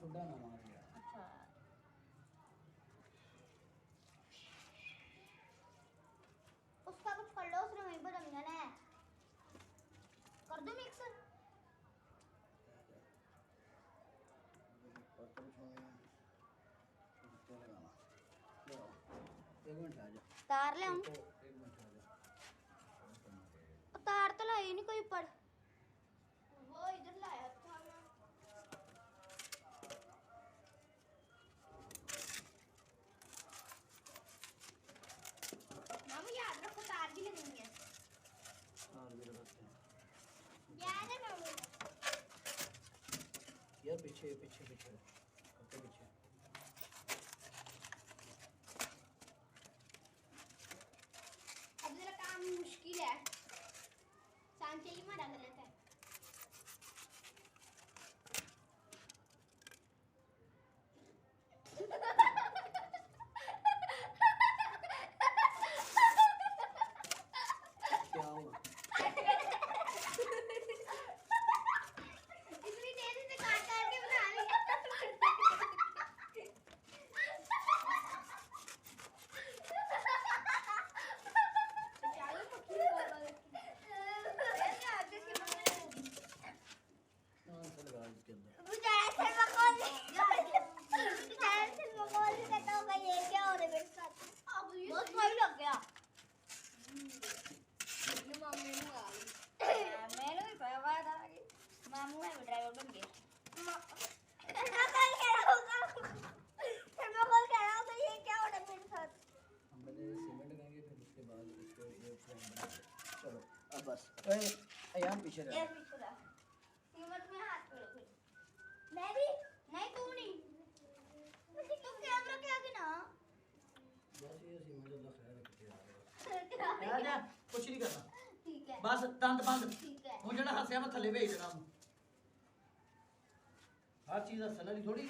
ठुड्डा ना मार गया। अच्छा उसका कुछ कर लो, उसने वहीं पर रंगना है। कर दो मिक्स। तार ले हम तार तो लाई नहीं कोई ऊपर, वो इधर लाया था मामू। याद रखो तार भी लगेंगे। तार भी लगाते हैं याद है मामू। यार पीछे पीछे पीछे कपड़े पीछे। अब जरा काम मुश्किल है, सांचेली मारा गलत है। क्या हुआ? इतनी तेजी से काट काट के बना लिया। चलो पक्की बोल कौन सा लगा इसके अंदर? बहुत सही लग गया। मैंने भी पाया था कि मामू है ड्राइवर बन गए। ये क्या हो रहा है मेरे साथ? हम पहले सीमेंट लगाएंगे फिर उसके बाद इसको ये फ्रेम बनाएंगे। चलो अब बस अयान पीछे रह। सीमेंट में हाथ करो फिर। मैं भी नहीं, तू नहीं, तू कैमरा के आगे ना। बस ये सीमेंट अल्लाह खैर रखे यार। जा कुछ नहीं करना। ठीक है बस दंद बंद। ठीक है। हूं जड़ा हसया मैं थल्ले भेज देना। हर चीज हसन वाली थोड़ी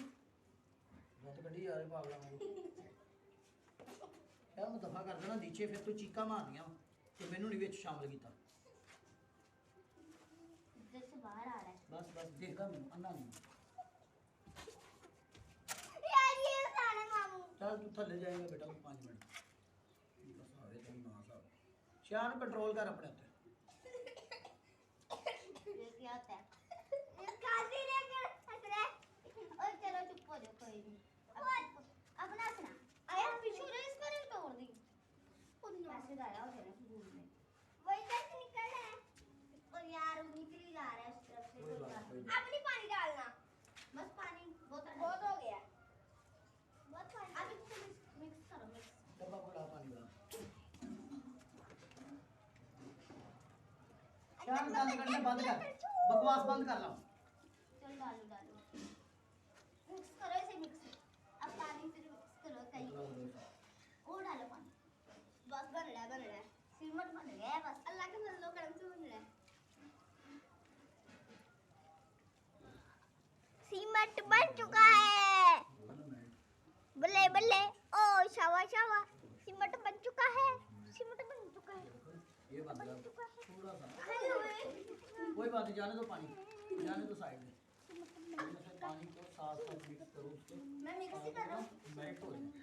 मत कड्डी यार पागला वांगू। यार मैं दफा कर देना नीचे फिर तू चीका मारनिया कि मैनू नहीं विच शामिल कीता। इधर से बाहर आ रहा है। बस बस देखदा मैं अन्ना नहीं। यार ये सारे मामू। चल तू थल्ले जाएगा बेटा 5 मिनट बस आवे तेरी मां साहब। शान कंट्रोल कर अपने उत्ते। ये क्या होता है? ये खांसी लेकर हंस रहा है। और चलो चुप हो जाओ, कोई नहीं। अपना सुना आया पीछू रे, इसको नहीं तोड़ दी। पैसे डाला हो जाना फूल में, वही कैसे निकल रहा है। और यार वो निकल ही जा रहा है उस तरफ से। कोई बात नहीं। अब नहीं पानी डालना, बस पानी बहुत हो गया। बहुत पानी अब इसको मिक्स करो। मिक्स डब्बा खोला पानी वाला। शान गंद करने बंद कर, बकवास बंद कर ला। चल डालो डालो, मिक्स करो इसे। मिक्स अब पानी से मिक्स करो। कहीं और डालो पानी। बस बन रहा है सीमेंट बन गया है। बस अल्लाह के फजलो करम से बन रहा है। सीमेंट बन चुका है। बल्ले बल्ले ओ शावा शावा, सीमेंट बन चुका है। सीमेंट बन चुका है। ये बन चुका है थोड़ा सा। कोई बात नहीं, जाने दो पानी, जाने दो साइड में। पानी को साथ साथ मिक्स करो उसके। मैं मिक्स ही कर रहा हूँ। मेल्ट हो जाए।